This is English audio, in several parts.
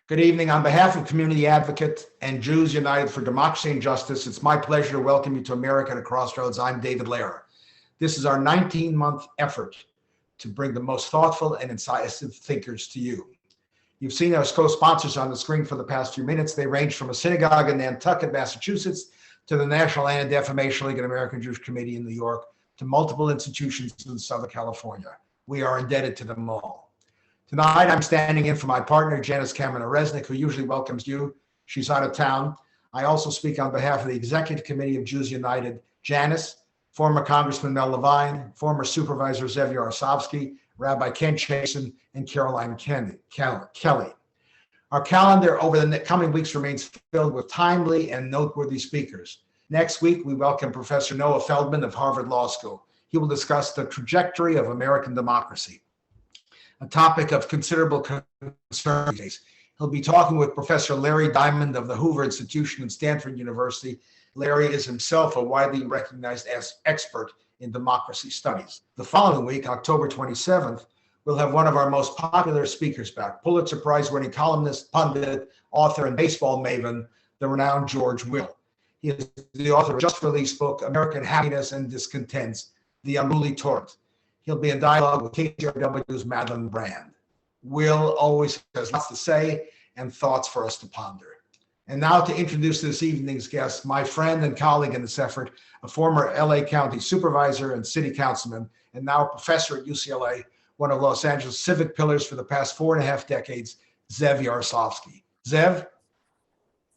Good evening. On behalf of Community Advocate and Jews United for Democracy and Justice, it's my pleasure to welcome you to America at Crossroads. I'm David Lehrer. This is our 19-month effort to bring the most thoughtful and incisive thinkers to you. You've seen our co-sponsors on the screen for the past few minutes. They range from a synagogue in Nantucket, Massachusetts, to the National Anti-Defamation League and American Jewish Committee in New York, to multiple institutions in Southern California. We are indebted to them all. Tonight, I'm standing in for my partner, Janice Kaminer-Resnick, who usually welcomes you. She's out of town. I also speak on behalf of the Executive Committee of Jews United. Janice, former Congressman Mel Levine, former Supervisor Zev Yarosovsky, Rabbi Ken Hasen, and Caroline Kelly. Our calendar over the coming weeks remains filled with timely and noteworthy speakers. Next week, we welcome Professor Noah Feldman of Harvard Law School. He will discuss the trajectory of American democracy, a topic of considerable concern. He'll be talking with Professor Larry Diamond of the Hoover Institution and Stanford University. Larry is himself a widely recognized expert in democracy studies. The following week, October 27th, we'll have one of our most popular speakers back, Pulitzer Prize-winning columnist, pundit, author, and baseball maven, the renowned George Will. He is the author of a just-released book, American Happiness and Discontents, The Unruly Torrent. He'll be in dialogue with KCRW's Madeline Brand. Will always has lots to say and thoughts for us to ponder. And now to introduce this evening's guest, my friend and colleague in this effort, a former LA County supervisor and city councilman, and now a professor at UCLA, one of Los Angeles' civic pillars for the past 4.5 decades, Zev Yarosovsky. Zev?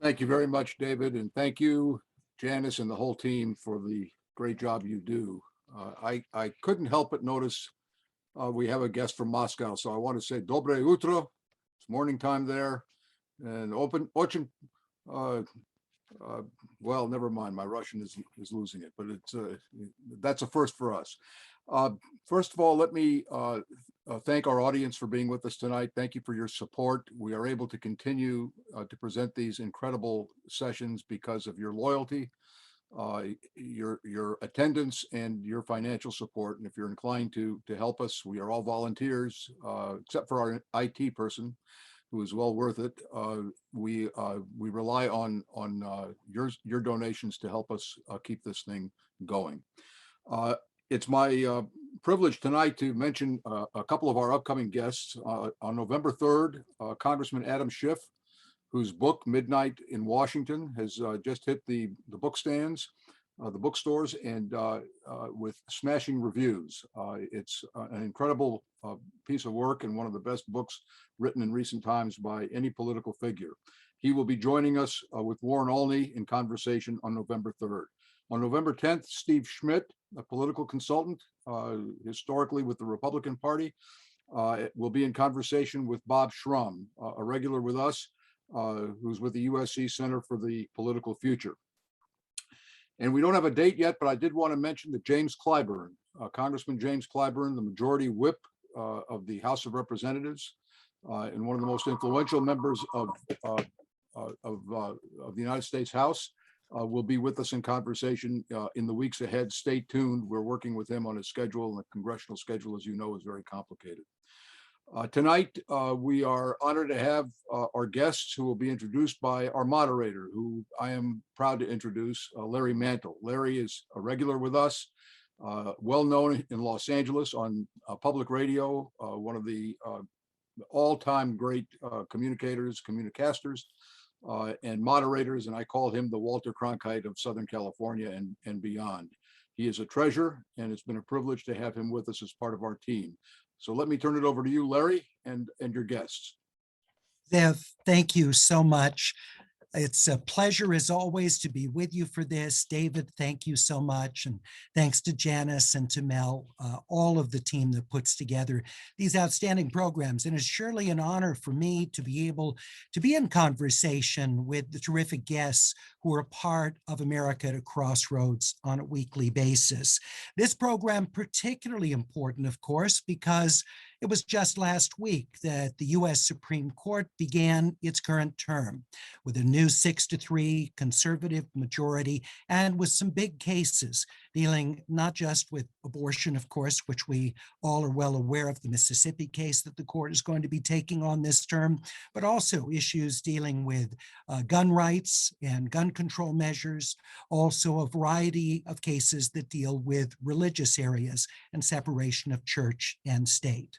Thank you very much, David, and thank you, Janice, and the whole team for the great job you do. I couldn't help but notice we have a guest from Moscow, so I want to say Dobre Utro. It's morning time there, and очень, well, never mind. My Russian is losing it, but it's that's a first for us. First of all, let me thank our audience for being with us tonight. Thank you for your support. We are able to continue to present these incredible sessions because of your loyalty, your attendance, and your financial support. And if you're inclined to help us, we are all volunteers, except for our IT person, who is well worth it. We rely on your donations to help us keep this thing going. It's my privilege tonight to mention a couple of our upcoming guests. On November 3rd, Congressman Adam Schiff, whose book Midnight in Washington has just hit the bookstands, the bookstores, and with smashing reviews. It's an incredible piece of work and one of the best books written in recent times by any political figure. He will be joining us with Warren Olney in conversation on November 3rd. On November 10th, Steve Schmidt, a political consultant historically with the Republican Party, will be in conversation with Bob Schrum, a regular with us, who's with the USC Center for the Political Future. And we don't have a date yet, but I did want to mention that James Clyburn, Congressman James Clyburn, the majority whip of the House of Representatives, and one of the most influential members of the United States House, will be with us in conversation in the weeks ahead. Stay tuned. We're working with him on his schedule, and the congressional schedule, as you know, is very complicated. Tonight, we are honored to have our guests who will be introduced by our moderator, who I am proud to introduce, Larry Mantle. Larry is a regular with us, well known in Los Angeles on public radio, one of the all-time great communicasters, and moderators, and I call him the Walter Cronkite of Southern California and beyond. He is a treasure, and it's been a privilege to have him with us as part of our team. So let me turn it over to you, Larry, and your guests. Zev, thank you so much. It's a pleasure, as always, to be with you for this. David, thank you so much. And thanks to Janice and to Mel, all of the team that puts together these outstanding programs. And it's surely an honor for me to be able to be in conversation with the terrific guests who are part of America at a Crossroads on a weekly basis. This program particularly important, of course, because it was just last week that the U.S. Supreme Court began its current term with a new 6-3 conservative majority and with some big cases dealing not just with abortion, of course, which we all are well aware of, the Mississippi case that the court is going to be taking on this term, but also issues dealing with gun rights and gun control measures, also a variety of cases that deal with religious areas and separation of church and state.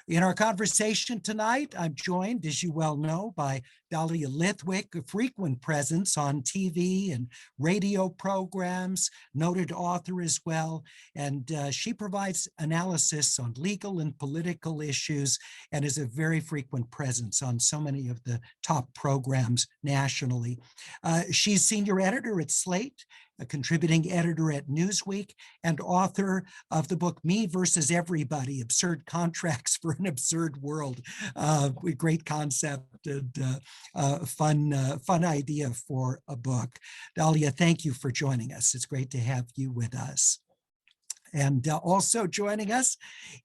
In our conversation tonight, I'm joined, as you well know, by Dalia Lithwick, a frequent presence on TV and radio programs, noted author as well. And she provides analysis on legal and political issues and is a very frequent presence on so many of the top programs nationally. She's senior editor at Slate, a contributing editor at Newsweek, and author of the book Me versus Everybody, Absurd Contracts for an Absurd World. Great concept and fun idea for a book. Dalia, thank you for joining us. It's great to have you with us. And also joining us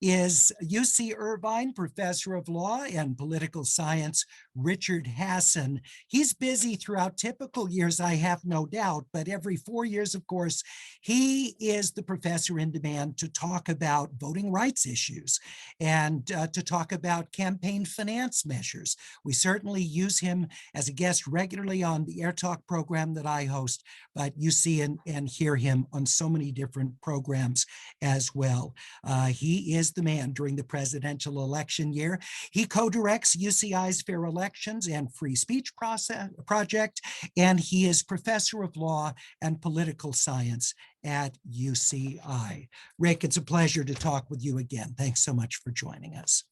is UC Irvine Professor of Law and Political Science, Richard Hasen. He's busy throughout typical years, I have no doubt, but every 4 years, of course, he is the professor in demand to talk about voting rights issues and to talk about campaign finance measures. We certainly use him as a guest regularly on the Air Talk program that I host, but you see and hear him on so many different programs as well. He is the man during the presidential election year. He co-directs UCI's Fair Elections and Free Speech Project, and he is professor of law and political science at UCI. Rick, it's a pleasure to talk with you again. Thanks so much for joining us.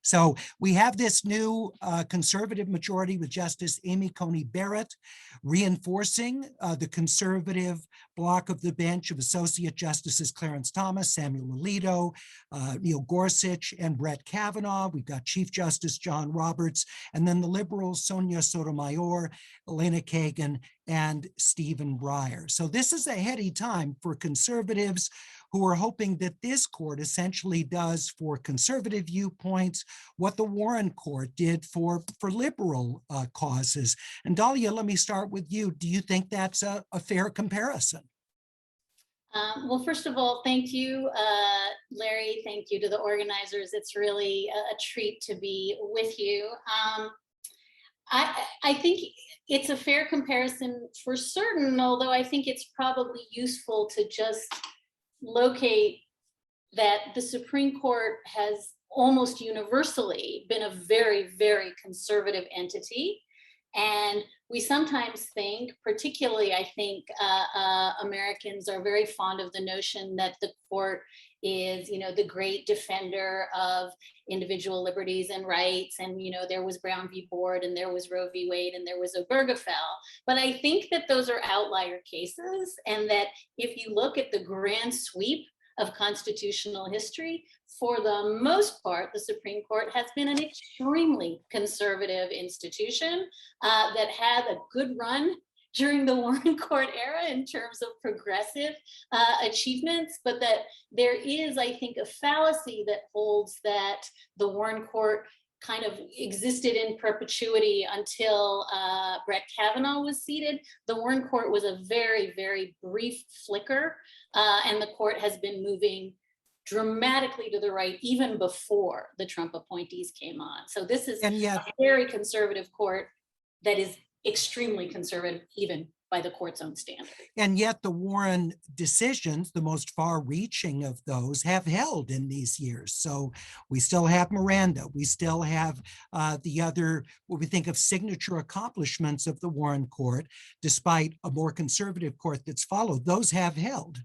So we have this new conservative majority with Justice Amy Coney Barrett reinforcing the conservative block of the bench of Associate Justices Clarence Thomas, Samuel Alito, Neil Gorsuch, and Brett Kavanaugh. We've got Chief Justice John Roberts, and then the liberals Sonia Sotomayor, Elena Kagan, and Stephen Breyer. So this is a heady time for conservatives who are hoping that this court essentially does for conservative viewpoints what the Warren Court did for liberal causes. And Dalia, let me start with you. Do you think that's a fair comparison? Well, first of all, thank you, Larry. Thank you to the organizers. It's really a treat to be with you. I think it's a fair comparison for certain, although I think it's probably useful to just locate that the Supreme Court has almost universally been a very, very conservative entity. And we sometimes think, particularly I think Americans are very fond of the notion that the court is, the great defender of individual liberties and rights. And, there was Brown v. Board, and there was Roe v. Wade, and there was Obergefell. But I think that those are outlier cases, and that if you look at the grand sweep of constitutional history, for the most part, the Supreme Court has been an extremely conservative institution that had a good run during the Warren Court era in terms of progressive achievements, but that there is, I think, a fallacy that holds that the Warren Court kind of existed in perpetuity until Brett Kavanaugh was seated. The Warren Court was a very, very brief flicker, and the court has been moving dramatically to the right even before the Trump appointees came on. So this is a very conservative court that is extremely conservative, even by the court's own standard. And yet the Warren decisions, the most far-reaching of those, have held in these years. So we still have Miranda. We still have the other, what we think of signature accomplishments of the Warren Court, despite a more conservative court that's followed. Those have held.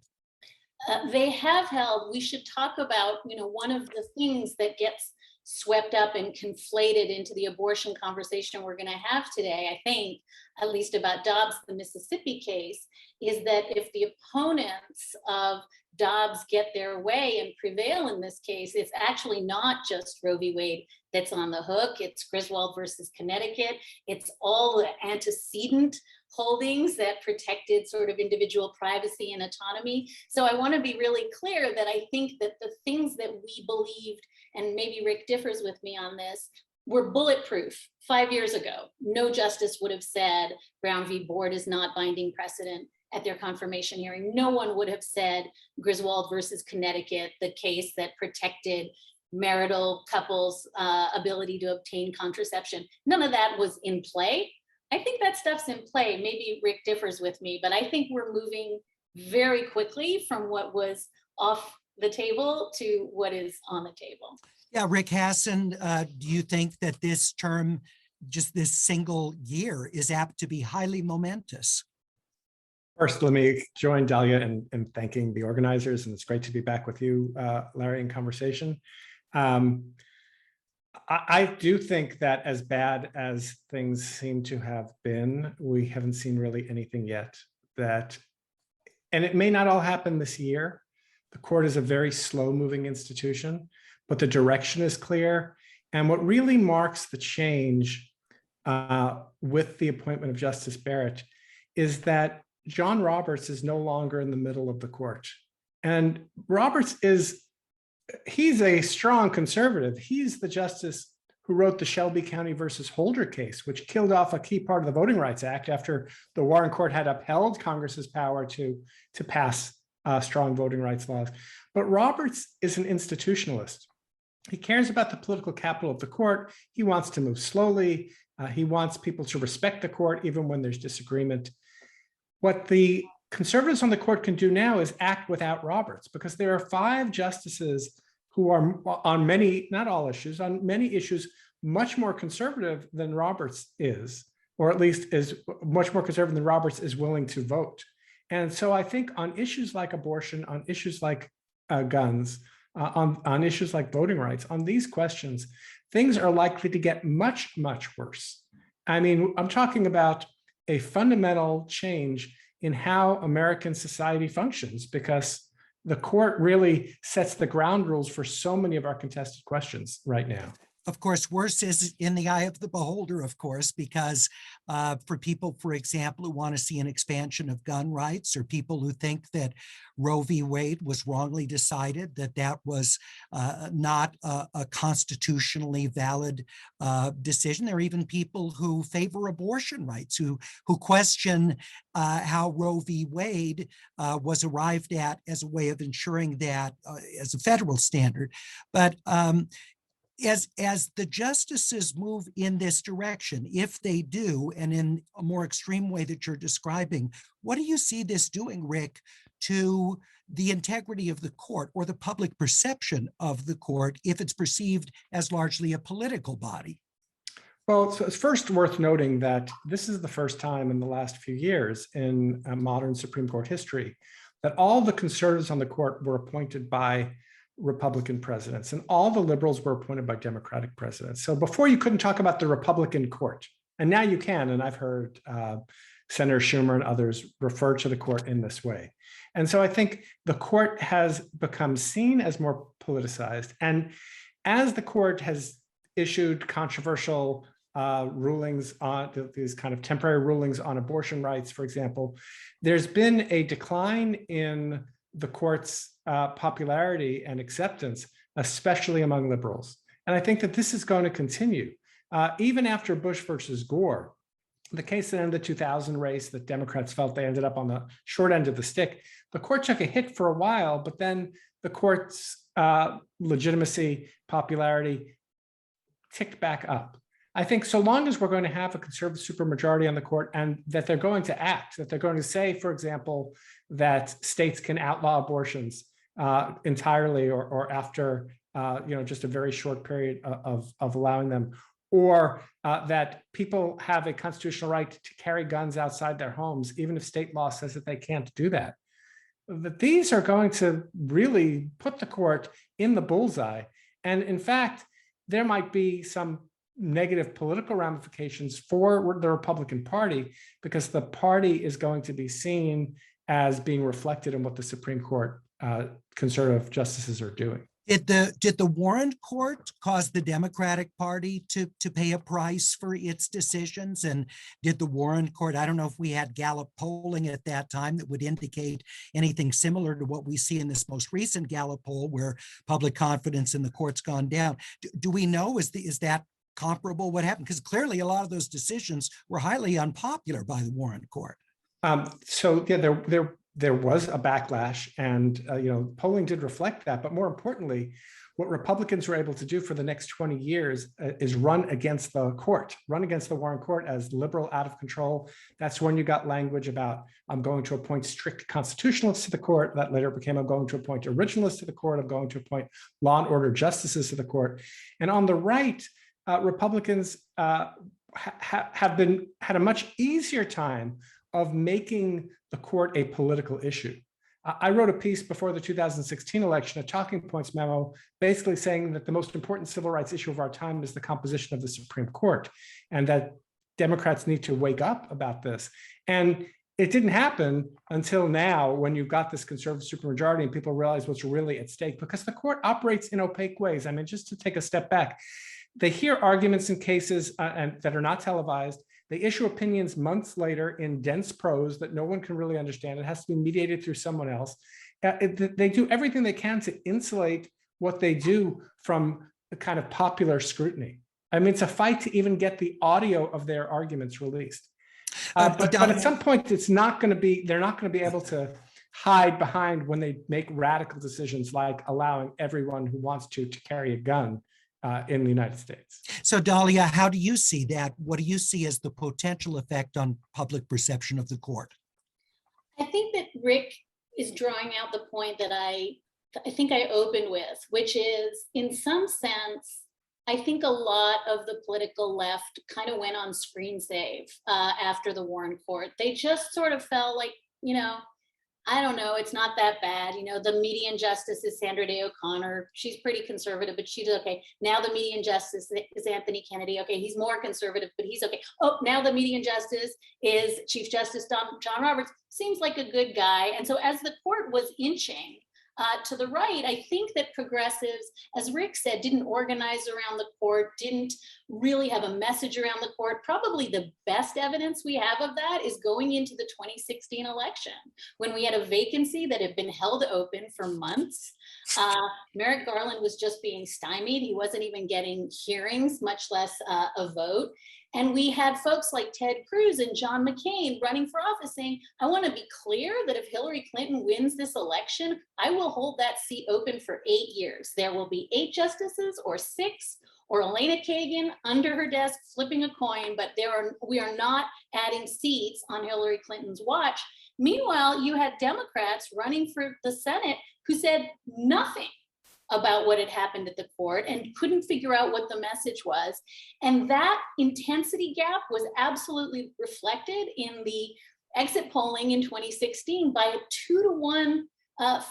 They have held. We should talk about, one of the things that gets swept up and conflated into the abortion conversation we're going to have today, I think, at least about Dobbs, the Mississippi case, is that if the opponents of Dobbs get their way and prevail in this case, it's actually not just Roe v. Wade that's on the hook. It's Griswold versus Connecticut. It's all the antecedent holdings that protected sort of individual privacy and autonomy. So I want to be really clear that I think that the things that we believed, and maybe Rick differs with me on this, were bulletproof 5 years ago. No justice would have said Brown v. Board is not binding precedent. at their confirmation hearing. No one would have said Griswold versus Connecticut, the case that protected marital couples' ability to obtain contraception. None of that was in play. I think that stuff's in play. Maybe Rick differs with me, but I think we're moving very quickly from what was off the table to what is on the table. Yeah, Rick Hasen, do you think that this term, just this single year, is apt to be highly momentous? First, let me join Dahlia in thanking the organizers, and it's great to be back with you, Larry, in conversation. I do think that as bad as things seem to have been, we haven't seen really anything yet and it may not all happen this year. The court is a very slow moving institution, but the direction is clear. And what really marks the change with the appointment of Justice Barrett is that John Roberts is no longer in the middle of the court. And Roberts he's a strong conservative. He's the justice who wrote the Shelby County versus Holder case, which killed off a key part of the Voting Rights Act after the Warren Court had upheld Congress's power to pass strong voting rights laws. But Roberts is an institutionalist. He cares about the political capital of the court. He wants to move slowly. He wants people to respect the court, even when there's disagreement. What the conservatives on the court can do now is act without Roberts, because there are 5 justices who are on many, not all issues, on many issues, much more conservative than Roberts is, or at least is much more conservative than Roberts is willing to vote. And so I think on issues like abortion, on issues like guns, on issues like voting rights, on these questions, things are likely to get much, much worse. I mean, I'm talking about a fundamental change in how American society functions, because the court really sets the ground rules for so many of our contested questions right now. Of course, worse is in the eye of the beholder, of course, because for people, for example, who want to see an expansion of gun rights, or people who think that Roe v. Wade was wrongly decided, that was not a constitutionally valid decision. There are even people who favor abortion rights, who question how Roe v. Wade was arrived at as a way of ensuring that as a federal standard. But as the justices move in this direction, if they do, and in a more extreme way that you're describing, what do you see this doing, Rick, to the integrity of the court or the public perception of the court if it's perceived as largely a political body? Well, so it's first worth noting that this is the first time in the last few years in modern Supreme Court history that all the conservatives on the court were appointed by Republican presidents, and all the liberals were appointed by Democratic presidents. So before you couldn't talk about the Republican court, and now you can, and I've heard Senator Schumer and others refer to the court in this way. And so I think the court has become seen as more politicized. And as the court has issued controversial rulings on these kind of temporary rulings on abortion rights, for example, there's been a decline in the court's popularity and acceptance, especially among liberals. And I think that this is going to continue. Even after Bush versus Gore, the case that ended the 2000 race that Democrats felt they ended up on the short end of the stick, the court took a hit for a while, but then the court's legitimacy, popularity ticked back up. I think so long as we're going to have a conservative supermajority on the court, and that they're going to act, that they're going to say, for example, that states can outlaw abortions entirely, or after just a very short period of allowing them, or that people have a constitutional right to carry guns outside their homes, even if state law says that they can't do that. That these are going to really put the court in the bullseye. And in fact, there might be some negative political ramifications for the Republican Party, because the party is going to be seen as being reflected in what the Supreme Court conservative justices are doing. Did the Warren Court cause the Democratic Party to pay a price for its decisions? And did the Warren Court, I don't know if we had Gallup polling at that time that would indicate anything similar to what we see in this most recent Gallup poll, where public confidence in the court's gone down. Do we know, is that comparable what happened? Because clearly a lot of those decisions were highly unpopular by the Warren Court. So yeah, there was a backlash, and polling did reflect that. But more importantly, what Republicans were able to do for the next 20 years is run against the court, run against the Warren Court as liberal, out of control. That's when you got language about I'm going to appoint strict constitutionalists to the court. That later became I'm going to appoint originalists to the court. I'm going to appoint law and order justices to the court. And on the right, Republicans had a much easier time of making the court a political issue. I wrote a piece before the 2016 election, a talking points memo, basically saying that the most important civil rights issue of our time is the composition of the Supreme Court, and that Democrats need to wake up about this. And it didn't happen until now, when you've got this conservative supermajority and people realize what's really at stake, because the court operates in opaque ways. I mean, just to take a step back, they hear arguments in cases that are not televised. They issue opinions months later in dense prose that no one can really understand. It has to be mediated through someone else. They do everything they can to insulate what they do from the kind of popular scrutiny. I mean, it's a fight to even get the audio of their arguments released. But at some point, it's not going to be. They're not going to be able to hide behind when they make radical decisions like allowing everyone who wants to carry a gun in the United States. So Dalia, how do you see that? What do you see as the potential effect on public perception of the court? I think that Rick is drawing out the point that I think I opened with, which is, in some sense, I think a lot of the political left kind of went on screen save after the Warren Court. They just sort of felt like, I don't know, it's not that bad. The median justice is Sandra Day O'Connor. She's pretty conservative, but she's okay. Now the median justice is Anthony Kennedy. Okay, he's more conservative, but he's okay. Oh, now the median justice is Chief Justice John Roberts. Seems like a good guy. And so as the court was inching to the right, I think that progressives, as Rick said, didn't organize around the court, didn't really have a message around the court. Probably the best evidence we have of that is going into the 2016 election, when we had a vacancy that had been held open for months. Merrick Garland was just being stymied. He wasn't even getting hearings, much less a vote. And we had folks like Ted Cruz and John McCain running for office saying, I want to be clear that if Hillary Clinton wins this election, I will hold that seat open for 8 years. There will be 8 justices or 6, or Elena Kagan under her desk flipping a coin, but we are not adding seats on Hillary Clinton's watch. Meanwhile, you had Democrats running for the Senate who said nothing about what had happened at the court and couldn't figure out what the message was. And that intensity gap was absolutely reflected in the exit polling in 2016 by a 2-to-1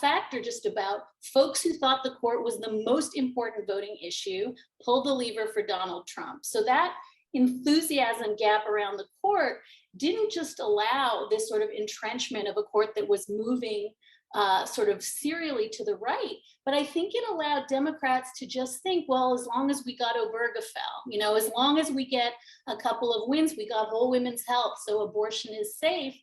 factor, just about. Folks who thought the court was the most important voting issue pulled the lever for Donald Trump. So that enthusiasm gap around the court didn't just allow this sort of entrenchment of a court that was moving sort of serially to the right, but I think it allowed Democrats to just think, well, as long as we got Obergefell, as long as we get a couple of wins, we got whole women's health, so abortion is safe.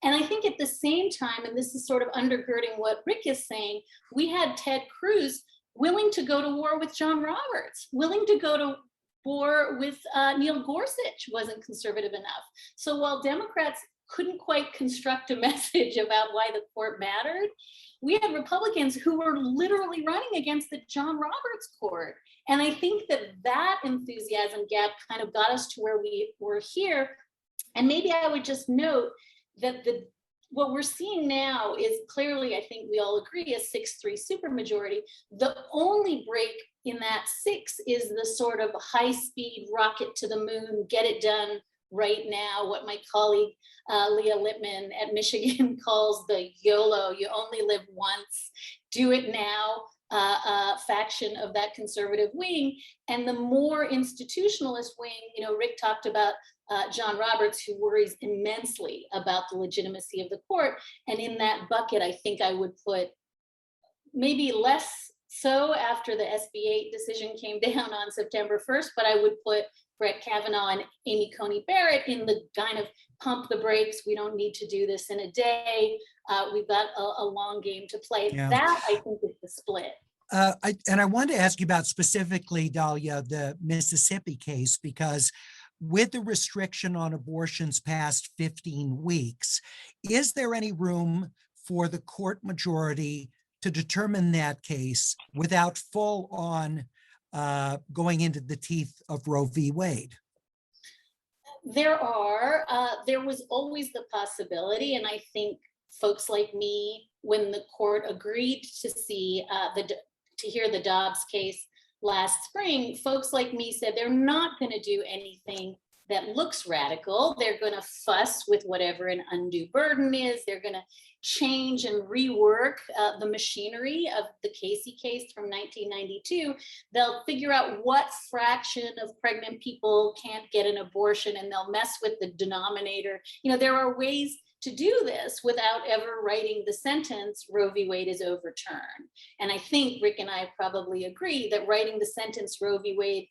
And I think at the same time, and this is sort of undergirding what Rick is saying, we had Ted Cruz willing to go to war with John Roberts, willing to go to war with Neil Gorsuch, wasn't conservative enough. So while Democrats couldn't quite construct a message about why the court mattered, we had Republicans who were literally running against the John Roberts court. And I think that enthusiasm gap kind of got us to where we were here. And maybe I would just note that what we're seeing now is clearly, I think we all agree, a 6-3 supermajority. The only break in that 6 is the sort of high-speed rocket to the moon, get it done right now, what my colleague Leah Lippman at Michigan calls the YOLO, you only live once, do it now faction of that conservative wing. And the more institutionalist wing, Rick talked about John Roberts, who worries immensely about the legitimacy of the court. And in that bucket, I think I would put maybe less so after the SB 8 decision came down on September 1st, but I would put Brett Kavanaugh and Amy Coney Barrett in the kind of pump the brakes. We don't need to do this in a day. We've got a long game to play. Yeah. That, I think, is the split. I wanted to ask you about specifically, Dalia, the Mississippi case, because with the restriction on abortions past 15 weeks, is there any room for the court majority to determine that case without full on going into the teeth of Roe v. Wade? There was always the possibility, and I think folks like me, when the court agreed to hear the Dobbs case last spring, folks like me said they're not going to do anything that looks radical. They're going to fuss with whatever an undue burden is. They're going to change and rework the machinery of the Casey case from 1992. They'll figure out what fraction of pregnant people can't get an abortion, and they'll mess with the denominator. You know, there are ways to do this without ever writing the sentence, Roe v. Wade is overturned. And I think Rick and I probably agree that writing the sentence, Roe v. Wade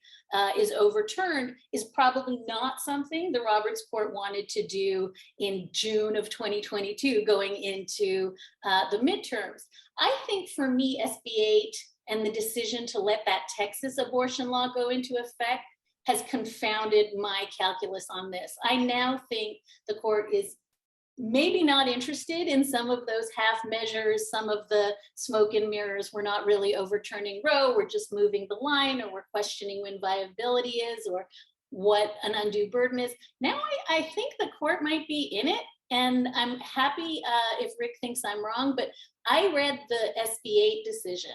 is overturned, is probably not something the Roberts Court wanted to do in June of 2022, going into the midterms. I think for me, SB 8 and the decision to let that Texas abortion law go into effect has confounded my calculus on this. I now think the court is maybe not interested in some of those half measures, some of the smoke and mirrors. We're not really overturning Roe, we're just moving the line, or we're questioning when viability is, or what an undue burden is. Now I think the court might be in it, and I'm happy if Rick thinks I'm wrong, but I read the SB 8 decision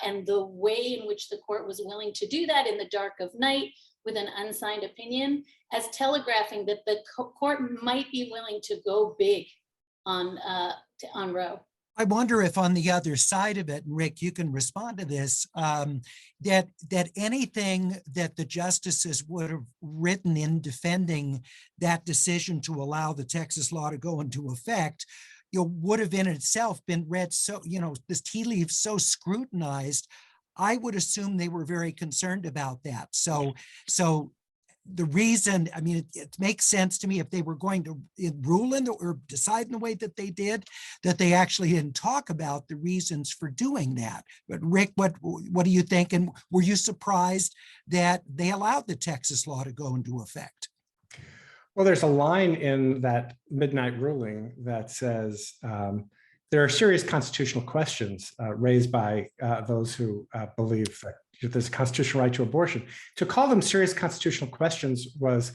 and the way in which the court was willing to do that in the dark of night with an unsigned opinion as telegraphing that the court might be willing to go big on Roe. I wonder if on the other side of it, and Rick, you can respond to this, that anything that the justices would have written in defending that decision to allow the Texas law to go into effect, would have in itself been read so, this tea leaf so scrutinized. I would assume they were very concerned about that. So the reason, I mean, it makes sense to me if they were going to rule in or decide in the way that they did, that they actually didn't talk about the reasons for doing that. But Rick, what do you think? And were you surprised that they allowed the Texas law to go into effect? Well, there's a line in that midnight ruling that says there are serious constitutional questions raised by those who believe that there's a constitutional right to abortion. To call them serious constitutional questions was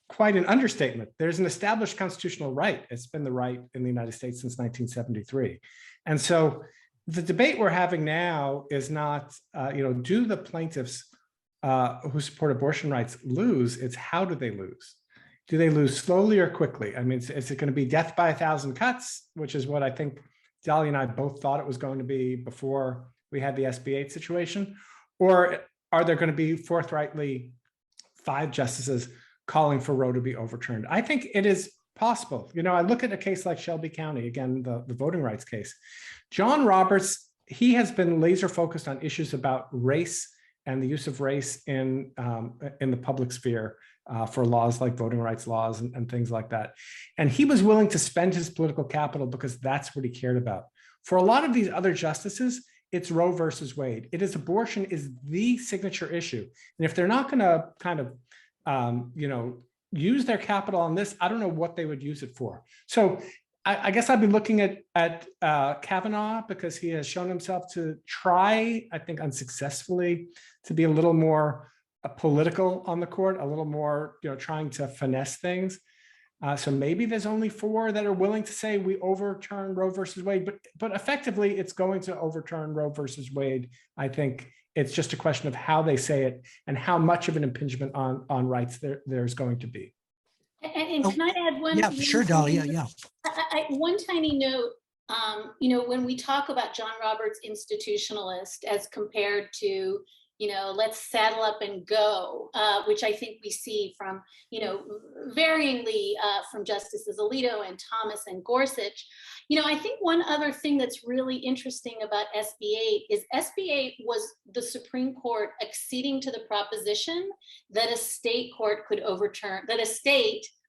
quite an understatement. There's an established constitutional right. It's been the right in the United States since 1973. And so the debate we're having now is not, do the plaintiffs who support abortion rights lose? It's how do they lose? Do they lose slowly or quickly? I mean, is it going to be death by 1,000 cuts, which is what I think Dalia and I both thought it was going to be before we had the SB 8 situation? Or are there going to be forthrightly 5 justices calling for Roe to be overturned? I think it is possible. I look at a case like Shelby County, again, the voting rights case. John Roberts, he has been laser focused on issues about race and the use of race in the public sphere for laws like voting rights laws and things like that. And he was willing to spend his political capital because that's what he cared about. For a lot of these other justices, it's Roe versus Wade. It is abortion is the signature issue. And if they're not going to kind of, use their capital on this, I don't know what they would use it for. So I guess I'd be looking at Kavanaugh, because he has shown himself to try, I think unsuccessfully, to be a little more political on the court, a little more, trying to finesse things. So maybe there's only 4 that are willing to say we overturn Roe versus Wade, but effectively it's going to overturn Roe versus Wade. I think it's just a question of how they say it and how much of an impingement on rights there's going to be. And can I add one? Yeah, sure, Dalia, yeah. One tiny note, when we talk about John Roberts institutionalist as compared to, let's saddle up and go, which I think we see from, varyingly from Justices Alito and Thomas and Gorsuch. I think one other thing that's really interesting about SB 8 is SB 8 was the Supreme Court acceding to the proposition that a state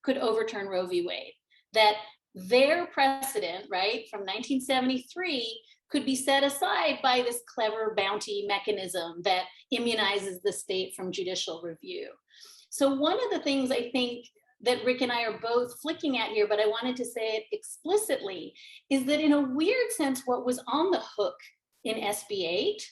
could overturn Roe v. Wade, that their precedent, right, from 1973 could be set aside by this clever bounty mechanism that immunizes the state from judicial review. So one of the things I think that Rick and I are both flicking at here, but I wanted to say it explicitly, is that in a weird sense, what was on the hook in SB 8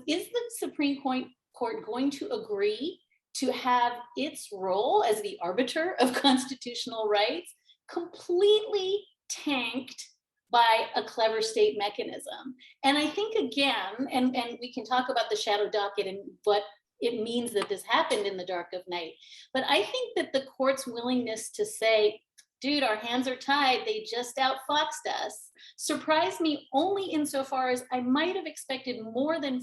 is the Supreme Court going to agree to have its role as the arbiter of constitutional rights completely tanked by a clever state mechanism? And I think, again, and we can talk about the shadow docket and what it means that this happened in the dark of night, but I think that the court's willingness to say, dude, our hands are tied, they just outfoxed us, surprised me only insofar as I might have expected more than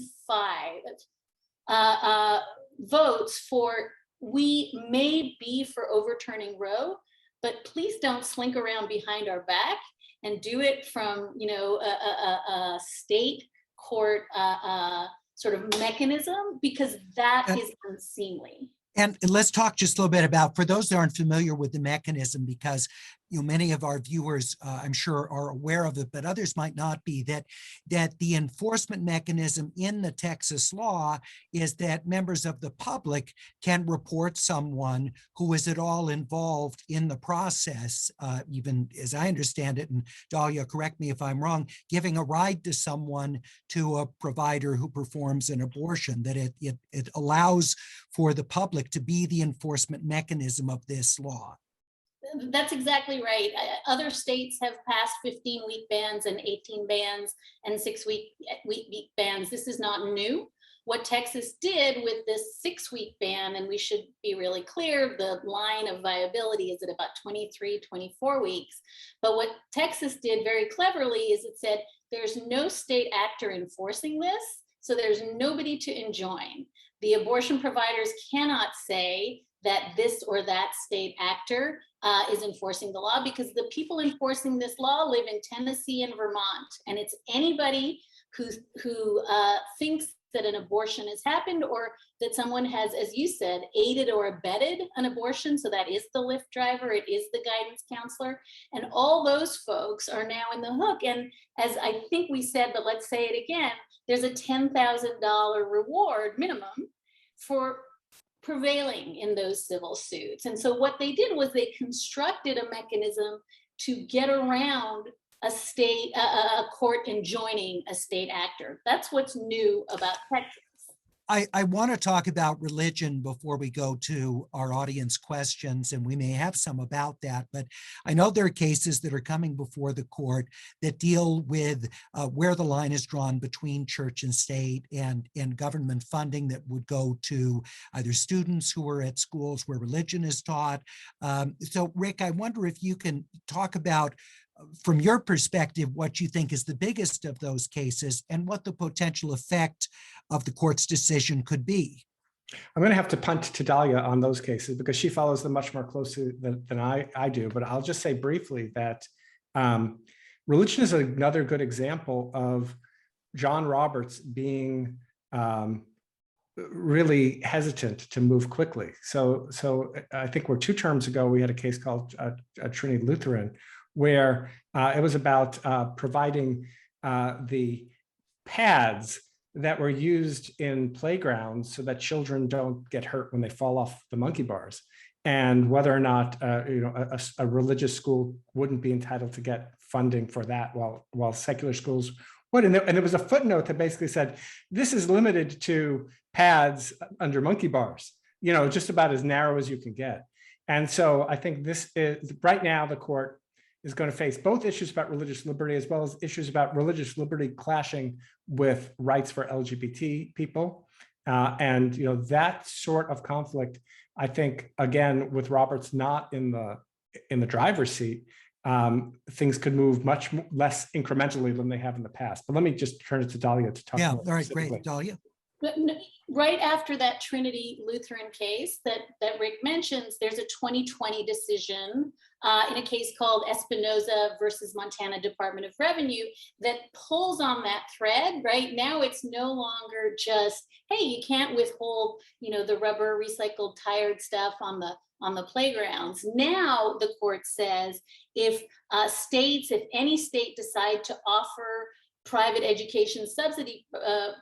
5 votes for, we may be for overturning Roe, but please don't slink around behind our back and do it from, you know, a state court sort of mechanism, because that is unseemly. And let's talk just a little bit about, for those that aren't familiar with the mechanism, because many of our viewers, I'm sure, are aware of it, but others might not be, that the enforcement mechanism in the Texas law is that members of the public can report someone who is at all involved in the process, even as I understand it, and Dahlia, correct me if I'm wrong, giving a ride to someone, to a provider who performs an abortion, that it allows for the public to be the enforcement mechanism of this law. That's exactly right. Other states have passed 15-week bans and 18 bans and 6-week bans. This is not new. What Texas did with this 6-week ban, and we should be really clear, the line of viability is at about 23, 24 weeks. But what Texas did very cleverly is it said, there's no state actor enforcing this, so there's nobody to enjoin. The abortion providers cannot say that this or that state actor is enforcing the law, because the people enforcing this law live in Tennessee and Vermont. And it's anybody who thinks that an abortion has happened, or that someone has, as you said, aided or abetted an abortion. So that is the Lyft driver, it is the guidance counselor, and all those folks are now in the hook. And as I think we said, but let's say it again, there's a $10,000 reward minimum for prevailing in those civil suits. And so what they did was they constructed a mechanism to get around a court enjoining a state actor. That's what's new about Texas. I want to talk about religion before we go to our audience questions, and we may have some about that, but I know there are cases that are coming before the court that deal with where the line is drawn between church and state, and government funding that would go to either students who are at schools where religion is taught. So Rick, I wonder if you can talk about, from your perspective, what you think is the biggest of those cases and what the potential effect of the court's decision could be. I'm going to have to punt to Dalia on those cases because she follows them much more closely than I do. But I'll just say briefly that religion is another good example of John Roberts being really hesitant to move quickly. So I think 2 terms ago, we had a case called Trinity Lutheran, where it was about providing the pads that were used in playgrounds so that children don't get hurt when they fall off the monkey bars, and whether or not a religious school wouldn't be entitled to get funding for that, while secular schools would. And there was a footnote that basically said, this is limited to pads under monkey bars, just about as narrow as you can get. And so I think this is, right now, the court is going to face both issues about religious liberty as well as issues about religious liberty clashing with rights for LGBT people. And that sort of conflict, I think, again, with Roberts not in the driver's seat, things could move much less incrementally than they have in the past. But let me just turn it to Dalia to talk. Yeah, all right, great, Dalia. Right after that Trinity Lutheran case that Rick mentions, there's a 2020 decision in a case called Espinoza versus Montana Department of Revenue that pulls on that thread. Right now, it's no longer just, hey, you can't withhold, the rubber recycled tired stuff on the playgrounds. Now the court says if any state decide to offer private education subsidy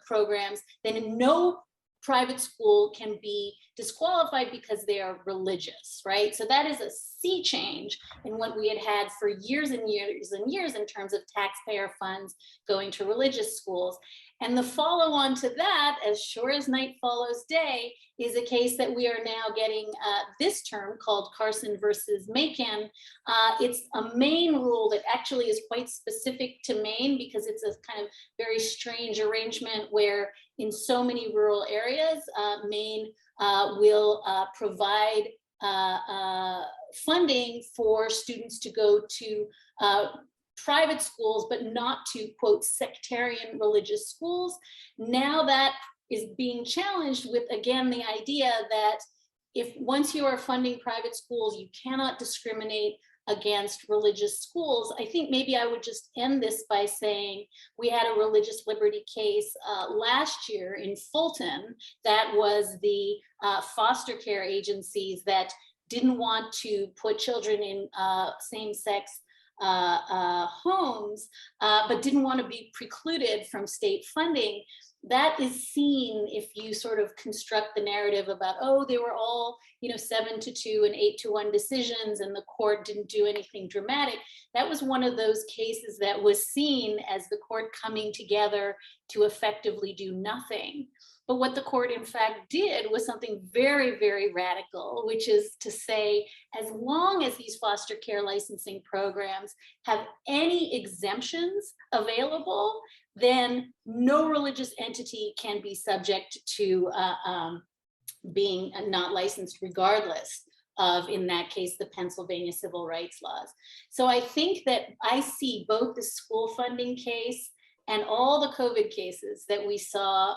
programs, then no private school can be disqualified because they are religious, right? So that is a sea change in what we had had for years and years and years in terms of taxpayer funds going to religious schools. And the follow-on to that, as sure as night follows day, is a case that we are now getting this term called Carson versus Macon. It's a Maine rule that actually is quite specific to Maine because it's a kind of very strange arrangement where in so many rural areas, Maine will provide funding for students to go to private schools, but not to, quote, sectarian religious schools. Now that is being challenged with, again, the idea that if once you are funding private schools, you cannot discriminate against religious schools. I think maybe I would just end this by saying we had a religious liberty case last year in Fulton that was the foster care agencies that didn't want to put children in same-sex homes, but didn't want to be precluded from state funding. That is seen if you sort of construct the narrative about, oh, they were all, 7-2 and 8-1 decisions and the court didn't do anything dramatic. That was one of those cases that was seen as the court coming together to effectively do nothing. But what the court in fact did was something very, very radical, which is to say, as long as these foster care licensing programs have any exemptions available, then no religious entity can be subject to being not licensed regardless of, in that case, the Pennsylvania civil rights laws. So I think that I see both the school funding case and all the COVID cases that we saw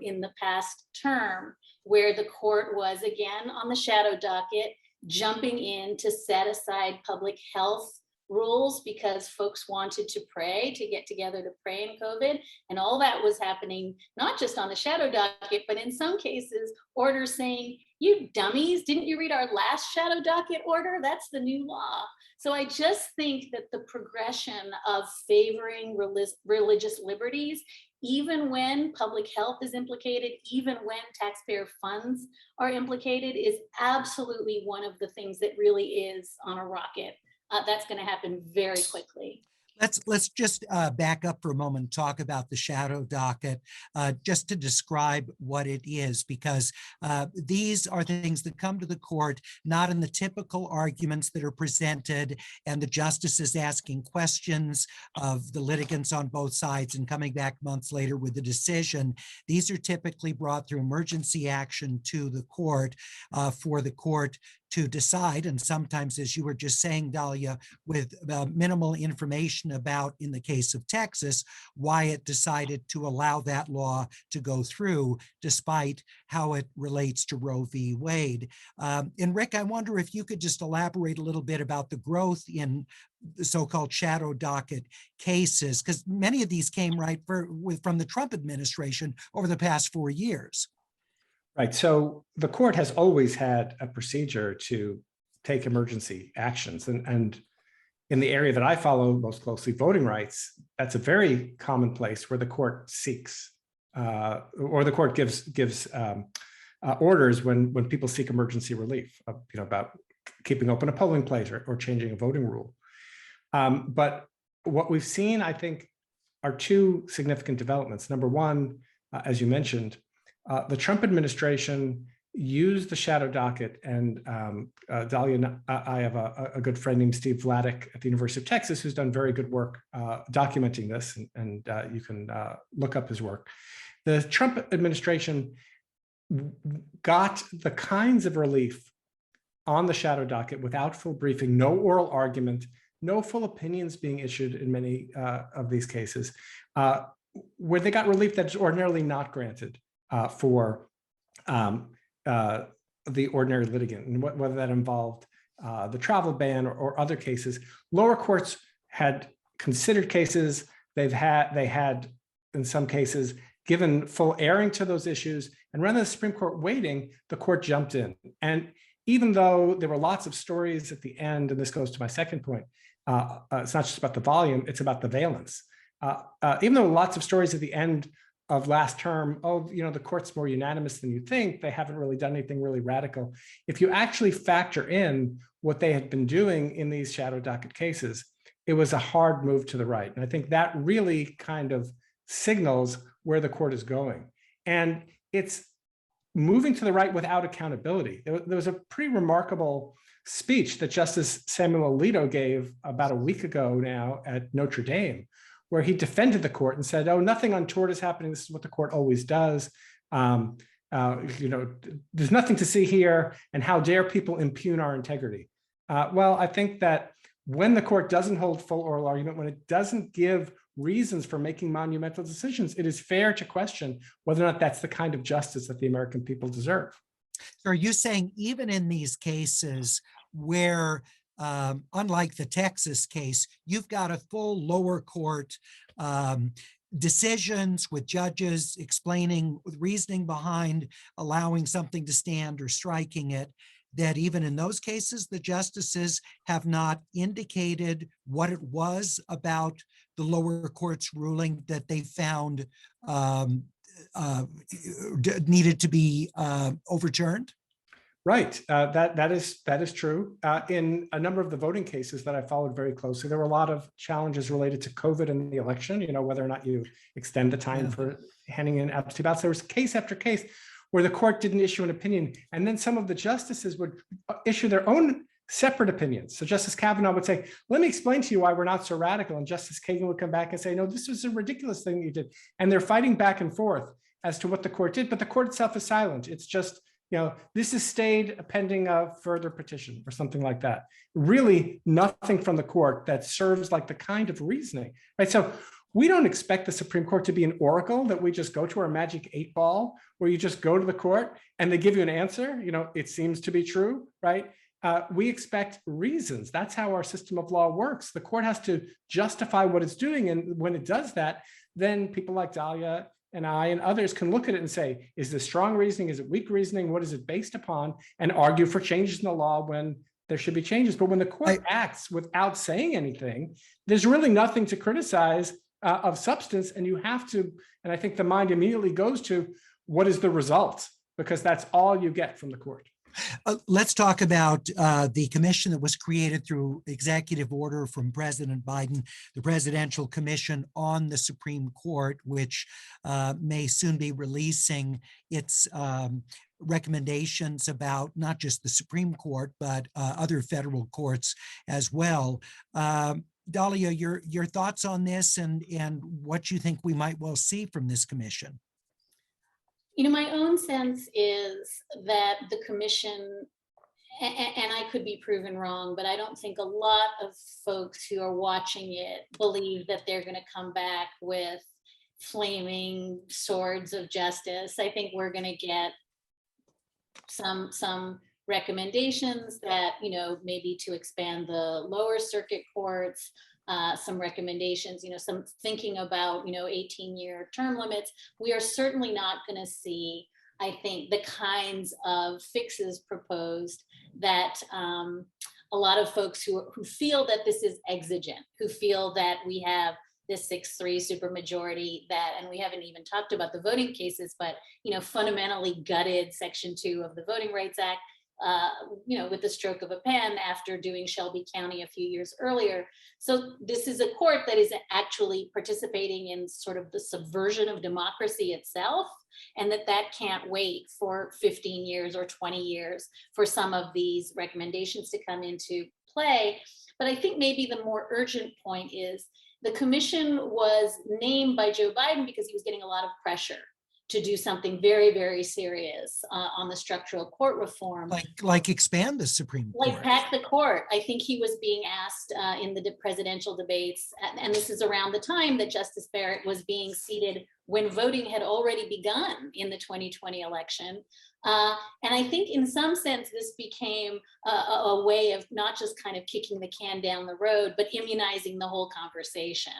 in the past term, where the court was, again, on the shadow docket, jumping in to set aside public health rules because folks wanted to pray, to get together to pray in COVID. And all that was happening, not just on the shadow docket, but in some cases, orders saying, you dummies, didn't you read our last shadow docket order? That's the new law. So I just think that the progression of favoring religious liberties, even when public health is implicated, even when taxpayer funds are implicated, is absolutely one of the things that really is on a rocket. That's going to happen very quickly. Let's just back up for a moment and talk about the shadow docket, just to describe what it is, because these are things that come to the court, not in the typical arguments that are presented and the justices asking questions of the litigants on both sides and coming back months later with a decision. These are typically brought through emergency action to the court for the court to decide, and sometimes, as you were just saying, Dahlia, with minimal information about, in the case of Texas, why it decided to allow that law to go through, despite how it relates to Roe v. Wade. And Rick, I wonder if you could just elaborate a little bit about the growth in the so-called shadow docket cases, because many of these came from the Trump administration over the past 4 years. Right. So the court has always had a procedure to take emergency actions. And in the area that I follow most closely, voting rights, that's a very common place where the court seeks or the court gives orders when people seek emergency relief, about keeping open a polling place or changing a voting rule. But what we've seen, I think, are two significant developments. Number one, as you mentioned, the Trump administration used the shadow docket, and Dahlia, I have a good friend named Steve Vladeck at the University of Texas who's done very good work documenting this, and you can look up his work. The Trump administration got the kinds of relief on the shadow docket without full briefing, no oral argument, no full opinions being issued in many of these cases, where they got relief that's ordinarily not granted for the ordinary litigant, and whether that involved the travel ban or other cases. Lower courts had considered cases. They had, in some cases, given full airing to those issues. And rather than the Supreme Court waiting, the court jumped in. And even though there were lots of stories at the end, and this goes to my second point, it's not just about the volume, it's about the valence. Even though lots of stories at the end of last term, oh, the court's more unanimous than you think, they haven't really done anything really radical. If you actually factor in what they had been doing in these shadow docket cases, it was a hard move to the right. And I think that really kind of signals where the court is going. And it's moving to the right without accountability. There was a pretty remarkable speech that Justice Samuel Alito gave about a week ago now at Notre Dame, where he defended the court and said, oh, nothing untoward is happening. This is what the court always does. There's nothing to see here. And how dare people impugn our integrity? Well, I think that when the court doesn't hold full oral argument, when it doesn't give reasons for making monumental decisions, it is fair to question whether or not that's the kind of justice that the American people deserve. So are you saying even in these cases where, unlike the Texas case, you've got a full lower court decisions with judges explaining reasoning behind allowing something to stand or striking it, that even in those cases, the justices have not indicated what it was about the lower court's ruling that they found needed to be overturned? Right, that is true. In a number of the voting cases that I followed very closely, there were a lot of challenges related to COVID and the election, whether or not you extend the time for handing in absentee ballots. There was case after case where the court didn't issue an opinion, and then some of the justices would issue their own separate opinions. So Justice Kavanaugh would say, let me explain to you why we're not so radical. And Justice Kagan would come back and say, no, this was a ridiculous thing you did. And they're fighting back and forth as to what the court did, but the court itself is silent. It's just, this is stayed pending a further petition or something like that. Really nothing from the court that serves like the kind of reasoning, right? So we don't expect the Supreme Court to be an oracle that we just go to our magic 8-ball where you just go to the court and they give you an answer. It seems to be true, right? We expect reasons. That's how our system of law works. The court has to justify what it's doing. And when it does that, then people like Dahlia and I and others can look at it and say, is this strong reasoning? Is it weak reasoning? What is it based upon? And argue for changes in the law when there should be changes. But when the court acts without saying anything, there's really nothing to criticize of substance. And you have to, and I think the mind immediately goes to, what is the result? Because that's all you get from the court. Let's talk about the commission that was created through executive order from President Biden, the Presidential Commission on the Supreme Court, which may soon be releasing its recommendations about not just the Supreme Court, but other federal courts as well. Dalia, your thoughts on this and what you think we might well see from this commission? My own sense is that the commission, and I could be proven wrong, but I don't think a lot of folks who are watching it believe that they're going to come back with flaming swords of justice. I think we're going to get some recommendations that, maybe to expand the lower circuit courts, some recommendations, some thinking about, 18-year term limits. We are certainly not going to see, I think, the kinds of fixes proposed that a lot of folks who feel that this is exigent, who feel that we have this 6-3 supermajority that, and we haven't even talked about the voting cases, but, fundamentally gutted Section 2 of the Voting Rights Act, with the stroke of a pen after doing Shelby County a few years earlier. So this is a court that is actually participating in sort of the subversion of democracy itself, and that can't wait for 15 years or 20 years for some of these recommendations to come into play. But I think maybe the more urgent point is the commission was named by Joe Biden because he was getting a lot of pressure to do something very, very serious on the structural court reform. Like expand the Supreme Court. Like pack the court. I think he was being asked in the presidential debates, and this is around the time that Justice Barrett was being seated when voting had already begun in the 2020 election. And I think in some sense, this became a way of not just kind of kicking the can down the road, but immunizing the whole conversation.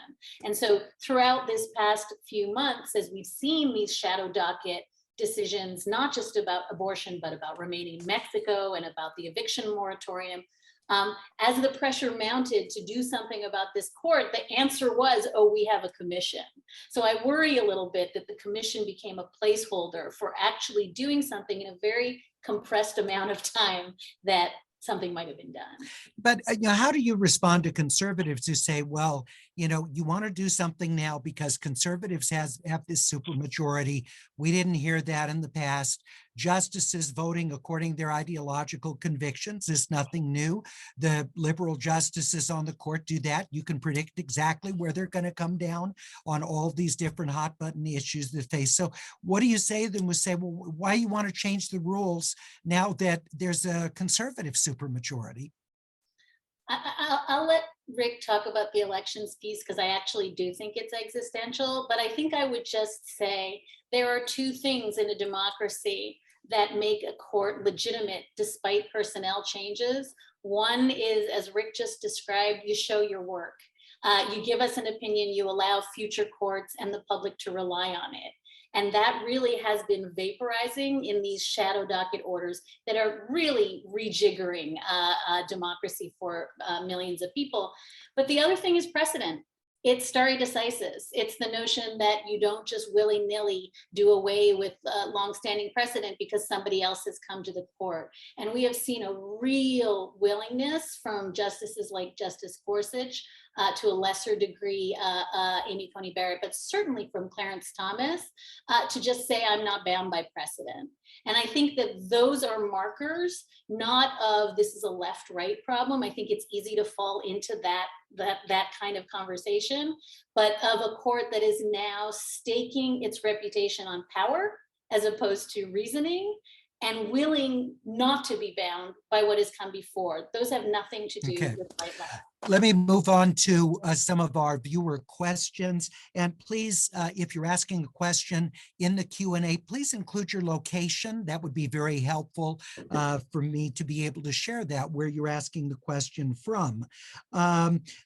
And so throughout this past few months, as we've seen these shadow docket decisions, not just about abortion, but about remaining in Mexico and about the eviction moratorium, As the pressure mounted to do something about this court, the answer was, oh, we have a commission. So I worry a little bit that the commission became a placeholder for actually doing something in a very compressed amount of time that something might have been done. But how do you respond to conservatives who say, well, you want to do something now because conservatives have this supermajority. We didn't hear that in the past. Justices voting according to their ideological convictions is nothing new. The liberal justices on the court do that. You can predict exactly where they're going to come down on all these different hot button issues that face. So what do you say to them who say, well, why you want to change the rules now that there's a conservative supermajority? I'll let Rick talk about the elections piece because I actually do think it's existential, but I think I would just say there are two things in a democracy that make a court legitimate despite personnel changes. One is, as Rick just described, you show your work. You give us an opinion, you allow future courts and the public to rely on it. And that really has been vaporizing in these shadow docket orders that are really rejiggering democracy for millions of people. But the other thing is precedent. It's stare decisis. It's the notion that you don't just willy-nilly do away with longstanding precedent because somebody else has come to the court. And we have seen a real willingness from justices like Justice Gorsuch, to a lesser degree, Amy Coney Barrett, but certainly from Clarence Thomas, to just say, I'm not bound by precedent. And I think that those are markers, not of this is a left-right problem. I think it's easy to fall into that kind of conversation, but of a court that is now staking its reputation on power as opposed to reasoning, and willing not to be bound by what has come before. Those have nothing to do with right left. Let me move on to some of our viewer questions. And please, if you're asking a question in the Q&A, please include your location. That would be very helpful for me to be able to share that where you're asking the question from.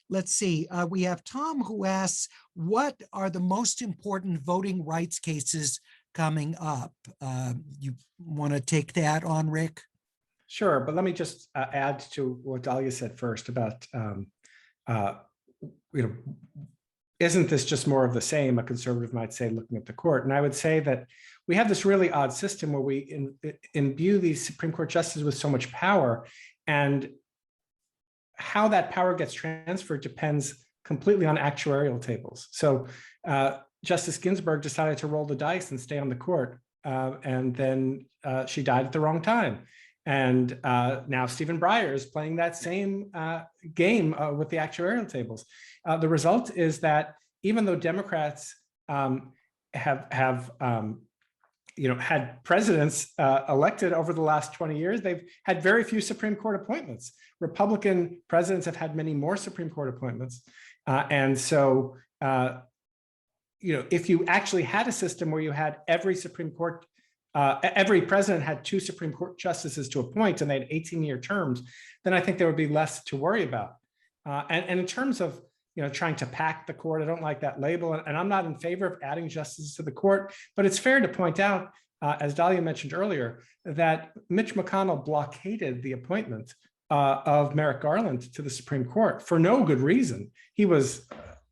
Let's see, we have Tom who asks, what are the most important voting rights cases coming up? You want to take that on, Rick? Sure, but let me just add to what Dahlia said first about, isn't this just more of the same, a conservative might say, looking at the court. And I would say that we have this really odd system where we imbue these Supreme Court justices with so much power, and how that power gets transferred depends completely on actuarial tables. So Justice Ginsburg decided to roll the dice and stay on the court, and then she died at the wrong time. And now Stephen Breyer is playing that same game with the actuarial tables. The result is that even though Democrats have had presidents elected over the last 20 years, they've had very few Supreme Court appointments. Republican presidents have had many more Supreme Court appointments. And so, if you actually had a system where you had every Supreme Court, every president had 2 Supreme Court justices to appoint and they had 18-year terms, then I think there would be less to worry about. And in terms of trying to pack the court, I don't like that label, and I'm not in favor of adding justices to the court, but it's fair to point out, as Dahlia mentioned earlier, that Mitch McConnell blockaded the appointment of Merrick Garland to the Supreme Court for no good reason. He was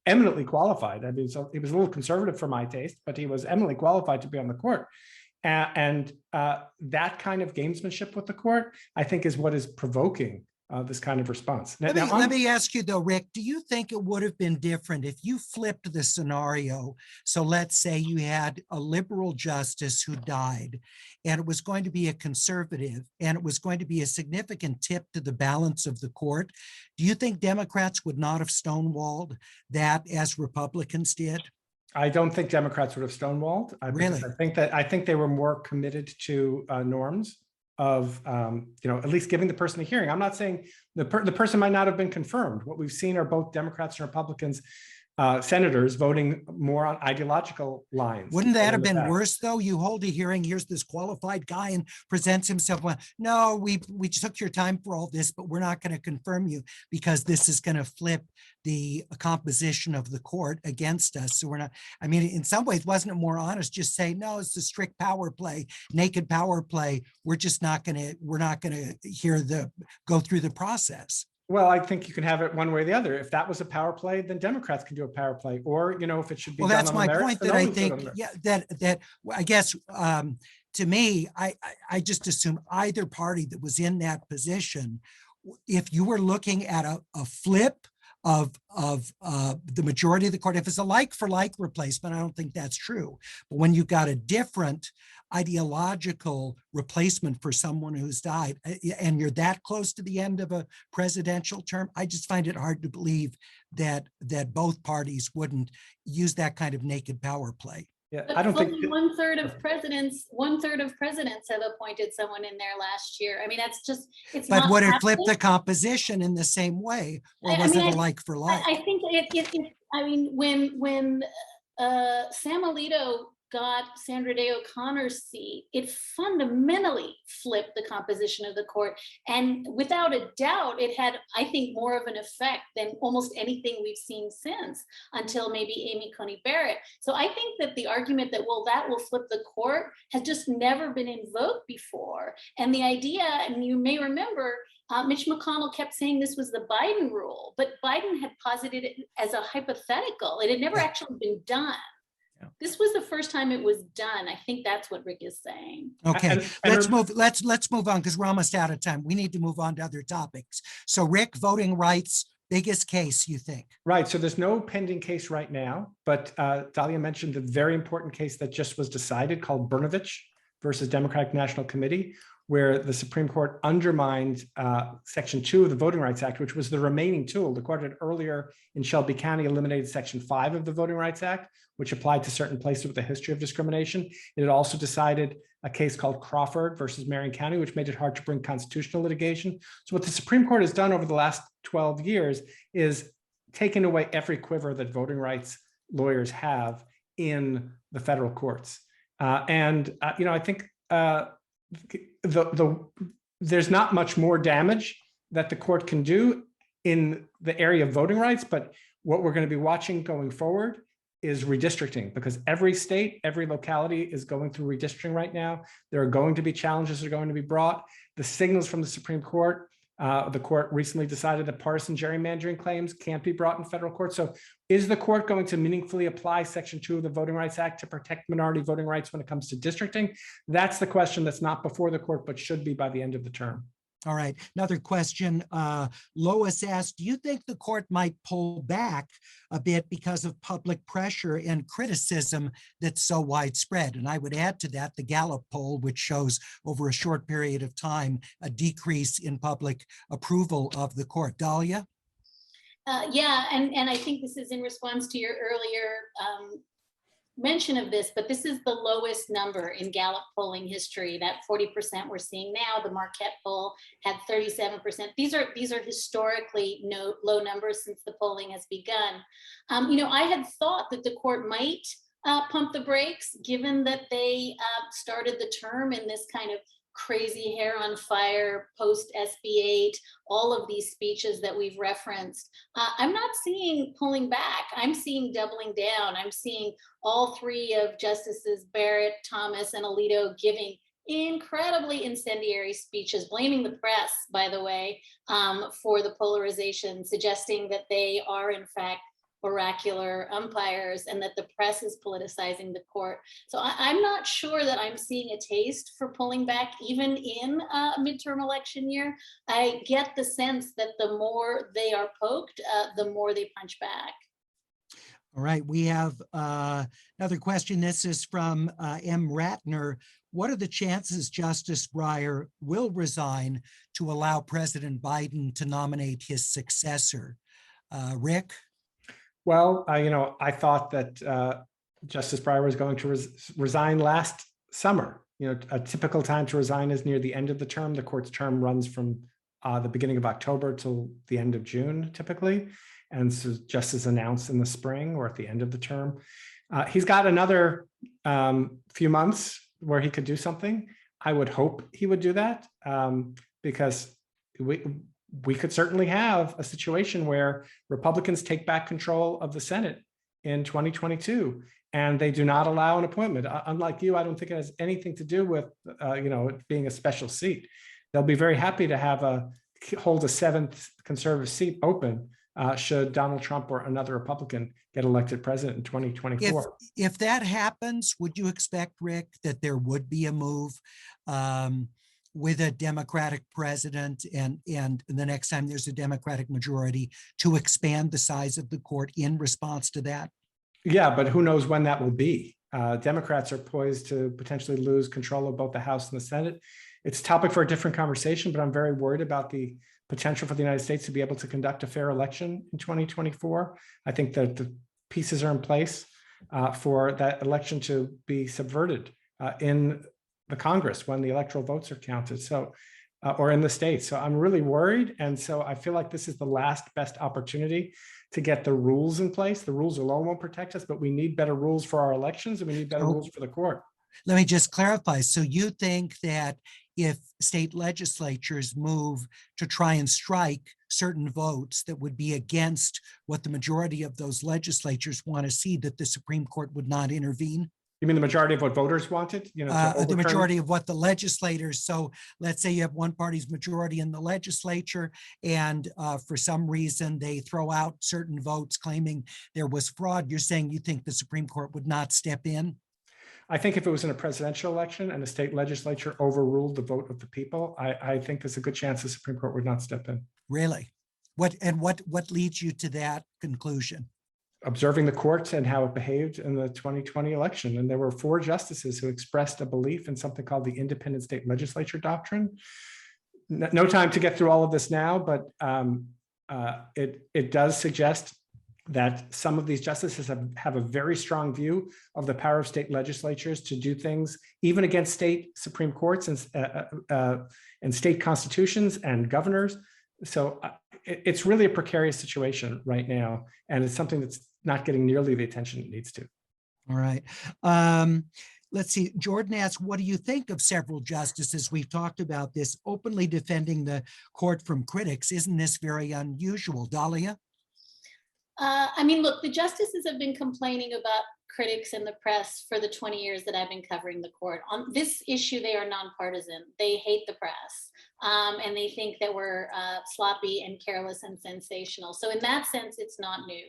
eminently qualified. I mean, so he was a little conservative for my taste, but he was eminently qualified to be on the court. And that kind of gamesmanship with the court, I think, is what is provoking this kind of response. Let me ask you though, Rick, do you think it would have been different if you flipped the scenario? So let's say you had a liberal justice who died and it was going to be a conservative and it was going to be a significant tip to the balance of the court. Do you think Democrats would not have stonewalled that as Republicans did? I don't think Democrats would have stonewalled. Really? I think they were more committed to norms of at least giving the person a hearing. I'm not saying the person might not have been confirmed. What we've seen are both Democrats and Republicans senators voting more on ideological lines. Wouldn't that than have in the been past. worse, though? You hold a hearing, here's this qualified guy and presents himself. Well, no, we took your time for all this, but we're not going to confirm you because this is going to flip the composition of the court against us. So we're not, I mean, in some ways, wasn't it more honest? Just say, no, it's a strict power play, naked power play. We're just not going to, we're not going to go through the process. Well, I think you can have it one way or the other. If that was a power play, then Democrats can do a power play, or, you know, if it should be Well, done that's on the my merits, point, then that I nobody's doing it on think, the merits. yeah, that I guess, to me, I just assume either party that was in that position, if you were looking at a flip of the majority of the court, if it's a like for like replacement, I don't think that's true. But when you've got a different ideological replacement for someone who's died, and you're that close to the end of a presidential term, I just find it hard to believe that both parties wouldn't use that kind of naked power play. Yeah, But I don't think. fully one-third of presidents have appointed someone in there last year. I mean, that's just, it's But not would it flip happening. the composition in the same way, or I was mean, it a like for like? I think I mean, when Sam Alito got Sandra Day O'Connor's seat, it fundamentally flipped the composition of the court. And without a doubt, it had, I think, more of an effect than almost anything we've seen since, until maybe Amy Coney Barrett. So I think that the argument that, well, that will flip the court has just never been invoked before. And the idea, and you may remember, Mitch McConnell kept saying this was the Biden rule, but Biden had posited it as a hypothetical. It had never actually been done. This was the first time it was done. I think that's what Rick is saying. Okay, let's move on, because we're almost out of time. We need to move on to other topics. So Rick, voting rights, biggest case, you think? Right. So there's no pending case right now, but Dalia mentioned the very important case that just was decided called Brnovich versus Democratic National Committee, where the Supreme Court undermined Section 2 of the Voting Rights Act, which was the remaining tool. The court had earlier in Shelby County eliminated Section 5 of the Voting Rights Act, which applied to certain places with a history of discrimination. It had also decided a case called Crawford versus Marion County, which made it hard to bring constitutional litigation. So what the Supreme Court has done over the last 12 years is taken away every quiver that voting rights lawyers have in the federal courts. You know, I think there's not much more damage that the court can do in the area of voting rights, but what we're going to be watching going forward is redistricting, because every state, every locality is going through redistricting right now. There are going to be challenges that are going to be brought. The signals from the Supreme Court, the court recently decided that partisan gerrymandering claims can't be brought in federal court. So is the court going to meaningfully apply Section 2 of the Voting Rights Act to protect minority voting rights when it comes to districting? That's the question that's not before the court, but should be by the end of the term. All right, another question. Lois asked, do you think the court might pull back a bit because of public pressure and criticism that's so widespread? And I would add to that the Gallup poll, which shows over a short period of time a decrease in public approval of the court. Dalia? Yeah, and I think this is in response to your earlier mention of this, but this is the lowest number in Gallup polling history. That 40% we're seeing now. The Marquette poll had 37%. These are historically low numbers since the polling has begun. You know, I had thought that the court might pump the brakes, given that they started the term in this kind of crazy hair on fire post SB 8, all of these speeches that we've referenced. I'm not seeing pulling back. I'm seeing doubling down. I'm seeing all three of Justices Barrett, Thomas, and Alito giving incredibly incendiary speeches, blaming the press, by the way, for the polarization, suggesting that they are in fact oracular umpires and that the press is politicizing the court. So I'm not sure that I'm seeing a taste for pulling back even in a midterm election year. I get the sense that the more they are poked, the more they punch back. All right, we have another question. This is from M. Ratner. What are the chances Justice Breyer will resign to allow President Biden to nominate his successor? Rick? Well, you know, I thought that Justice Breyer was going to resign last summer. You know, a typical time to resign is near the end of the term. The court's term runs from the beginning of October till the end of June, typically. and so just as announced in the spring or at the end of the term. He's got another few months where he could do something. I would hope he would do that because we could certainly have a situation where Republicans take back control of the Senate in 2022, and they do not allow an appointment. Unlike you, I don't think it has anything to do with it being a special seat. They'll be very happy to hold a 7th conservative seat open should Donald Trump or another Republican get elected president in 2024. If that happens, would you expect, Rick, that there would be a move with a Democratic president and the next time there's a Democratic majority to expand the size of the court in response to that? Yeah, but who knows when that will be? Democrats are poised to potentially lose control of both the House and the Senate. It's a topic for a different conversation, but I'm very worried about the potential for the United States to be able to conduct a fair election in 2024. I think that the pieces are in place for that election to be subverted in the Congress when the electoral votes are counted. So, or in the states. So I'm really worried. And so I feel like this is the last best opportunity to get the rules in place. The rules alone won't protect us, but we need better rules for our elections and we need better rules for the court. Let me just clarify. So you think that if state legislatures move to try and strike certain votes that would be against what the majority of those legislatures want to see, that the Supreme Court would not intervene? You mean the majority of what voters wanted? The majority of what the legislators. So let's say you have one party's majority in the legislature, and for some reason they throw out certain votes claiming there was fraud. You're saying you think the Supreme Court would not step in? I think if it was in a presidential election and the state legislature overruled the vote of the people, I think there's a good chance the Supreme Court would not step in. Really? What leads you to that conclusion? Observing the court and how it behaved in the 2020 election. And there were 4 justices who expressed a belief in something called the independent state legislature doctrine. No time to get through all of this now, but it does suggest that some of these justices have a very strong view of the power of state legislatures to do things, even against state Supreme Courts and state constitutions and governors. So it's really a precarious situation right now. And it's something that's not getting nearly the attention it needs to. All right. Let's see. Jordan asks, what do you think of several justices? We've talked about this openly defending the court from critics. Isn't this very unusual? Dalia? I mean, look, the justices have been complaining about critics in the press for the 20 years that I've been covering the court. On this issue, they are nonpartisan. They hate the press, and they think that we're sloppy and careless and sensational. So in that sense, it's not new.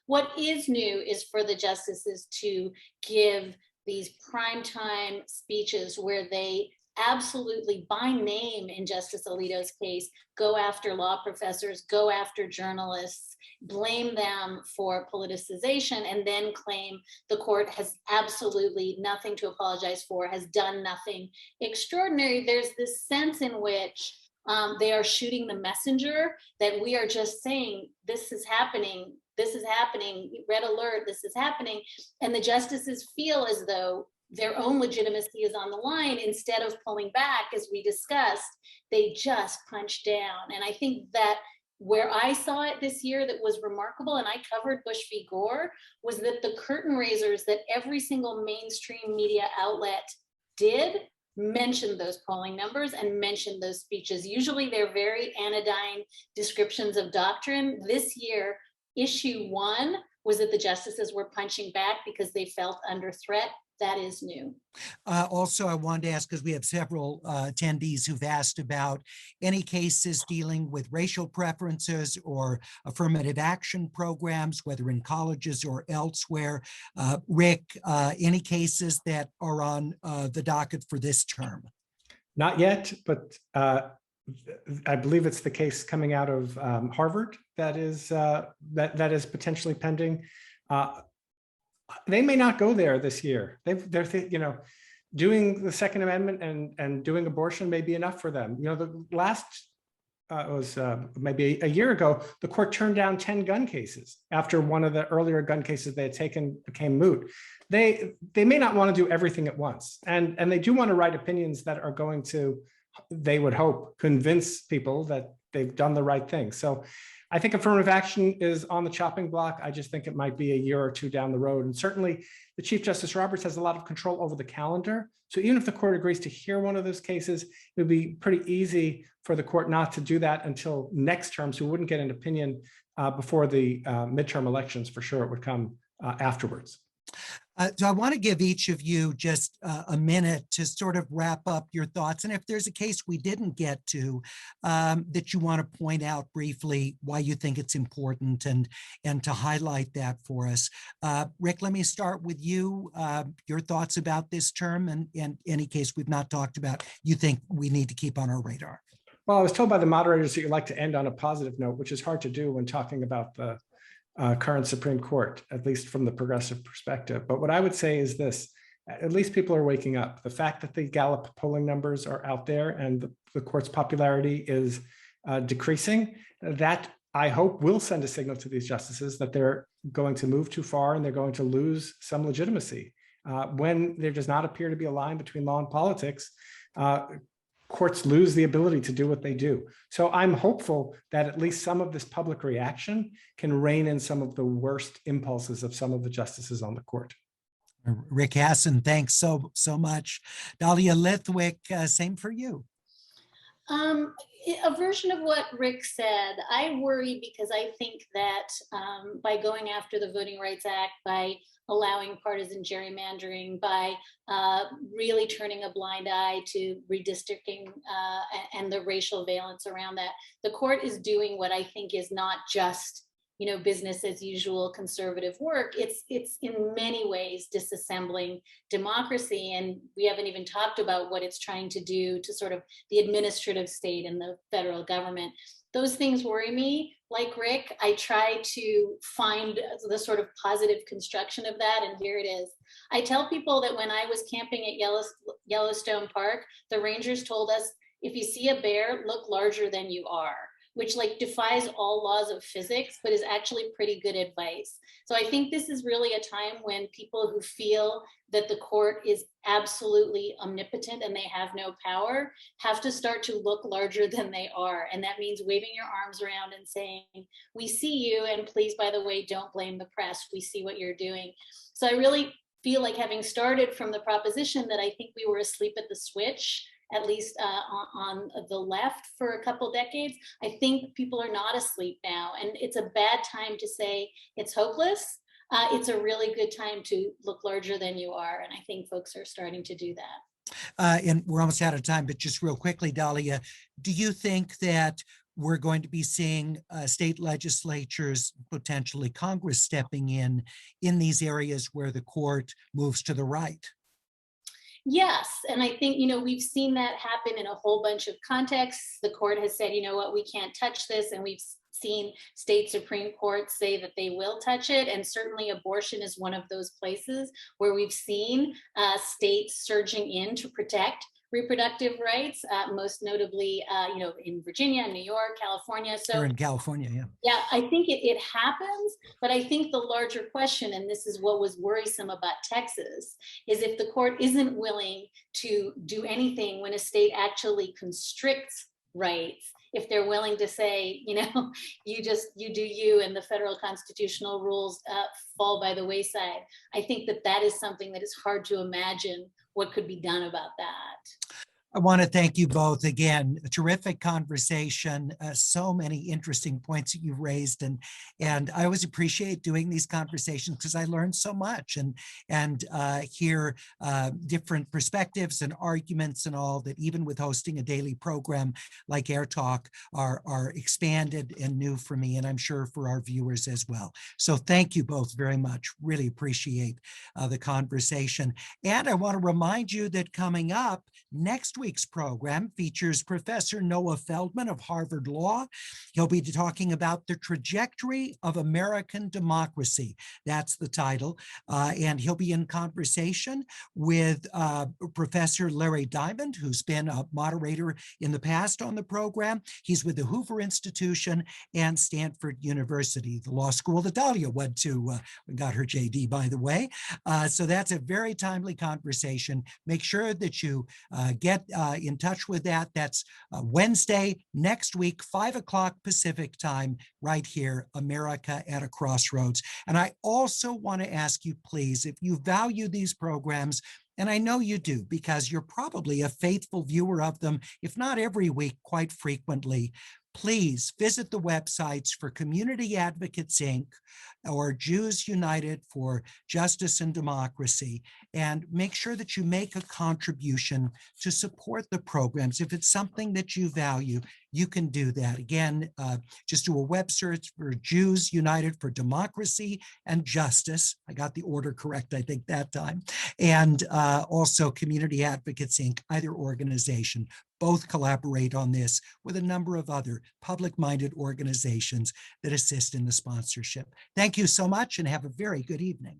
What is new is for the justices to give these primetime speeches where they absolutely, by name in Justice Alito's case, go after law professors, go after journalists, blame them for politicization, and then claim the court has absolutely nothing to apologize for, has done nothing extraordinary. There's this sense in which they are shooting the messenger, that we are just saying, this is happening, red alert, this is happening. And the justices feel as though their own legitimacy is on the line. Instead of pulling back, as we discussed, they just punch down. And I think that where I saw it this year that was remarkable, and I covered Bush v. Gore, was that the curtain raisers that every single mainstream media outlet did mention those polling numbers and mention those speeches. Usually they're very anodyne descriptions of doctrine. This year, issue 1 was that the justices were punching back because they felt under threat. That is new. Also, I wanted to ask, because we have several attendees who've asked about any cases dealing with racial preferences or affirmative action programs, whether in colleges or elsewhere. Rick, any cases that are on the docket for this term? Not yet, but I believe it's the case coming out of Harvard that is potentially pending. They may not go there this year. They're doing the Second Amendment and doing abortion may be enough for them. The last was maybe a year ago, the court turned down 10 gun cases after one of the earlier gun cases they had taken became moot. They may not want to do everything at once, and they do want to write opinions that are going to, they would hope, convince people that they've done the right thing. So I think affirmative action is on the chopping block. I just think it might be a year or two down the road. And certainly the Chief Justice Roberts has a lot of control over the calendar. So even if the court agrees to hear one of those cases, it would be pretty easy for the court not to do that until next term. So we wouldn't get an opinion before the midterm elections. For sure, it would come afterwards. So I want to give each of you just a minute to sort of wrap up your thoughts. And if there's a case we didn't get to that you want to point out briefly why you think it's important and to highlight that for us. Rick, let me start with you. Your thoughts about this term and any case we've not talked about you think we need to keep on our radar. Well, I was told by the moderators that you like to end on a positive note, which is hard to do when talking about the current Supreme Court, at least from the progressive perspective. But what I would say is this, at least people are waking up. The fact that the Gallup polling numbers are out there and the court's popularity is decreasing, that I hope will send a signal to these justices that they're going to move too far and they're going to lose some legitimacy. When there does not appear to be a line between law and politics, courts lose the ability to do what they do. So I'm hopeful that at least some of this public reaction can rein in some of the worst impulses of some of the justices on the court. Rick Hasen, thanks so much. Dalia Lithwick, same for you. A version of what Rick said. I worry because I think that by going after the Voting Rights Act, by allowing partisan gerrymandering, by really turning a blind eye to redistricting and the racial valence around that, the court is doing what I think is not just business as usual conservative work. It's in many ways disassembling democracy. And we haven't even talked about what it's trying to do to sort of the administrative state and the federal government. Those things worry me. Like Rick, I try to find the sort of positive construction of that, and here it is. I tell people that when I was camping at Yellowstone Park, the rangers told us, if you see a bear, look larger than you are, which defies all laws of physics, but is actually pretty good advice. So I think this is really a time when people who feel that the court is absolutely omnipotent and they have no power have to start to look larger than they are. And that means waving your arms around and saying, we see you, and please, by the way, don't blame the press. We see what you're doing. So I really feel like, having started from the proposition that I think we were asleep at the switch, at least on the left for a couple decades, I think people are not asleep now. And it's a bad time to say it's hopeless. It's a really good time to look larger than you are. And I think folks are starting to do that. And we're almost out of time, but just real quickly, Dalia, do you think that we're going to be seeing state legislatures, potentially Congress, stepping in these areas where the court moves to the right? Yes, and I think, we've seen that happen in a whole bunch of contexts. The court has said, we can't touch this, and we've seen state Supreme Courts say that they will touch it. And certainly abortion is one of those places where we've seen states surging in to protect reproductive rights, most notably, in Virginia, New York, California. So in California, yeah. Yeah, I think it happens, but I think the larger question, and this is what was worrisome about Texas, is if the court isn't willing to do anything when a state actually constricts rights, if they're willing to say, you do you, and the federal constitutional rules fall by the wayside, I think that is something that is hard to imagine what could be done about that. I want to thank you both again. A terrific conversation. So many interesting points that you've raised, and I always appreciate doing these conversations because I learn so much and hear different perspectives and arguments and all that. Even with hosting a daily program like Air Talk, are expanded and new for me, and I'm sure for our viewers as well. So thank you both very much. Really appreciate the conversation. And I want to remind you that coming up next week's program features Professor Noah Feldman of Harvard Law. He'll be talking about the trajectory of American democracy. That's the title. And he'll be in conversation with Professor Larry Diamond, who's been a moderator in the past on the program. He's with the Hoover Institution and Stanford University, the law school that Dalia went to. Got her JD, by the way. So that's a very timely conversation. Make sure that you get in touch with that. That's Wednesday next week, 5 o'clock Pacific time, right here, America at a Crossroads. And I also want to ask you, please, if you value these programs, and I know you do because you're probably a faithful viewer of them, if not every week, quite frequently, please visit the websites for Community Advocates, Inc. or Jews United for Justice and Democracy, and make sure that you make a contribution to support the programs. If it's something that you value, you can do that. Again, just do a web search for Jews United for Democracy and Justice. I got the order correct, I think, that time. And also Community Advocates, Inc., either organization. Both collaborate on this with a number of other public-minded organizations that assist in the sponsorship. Thank you so much and have a very good evening.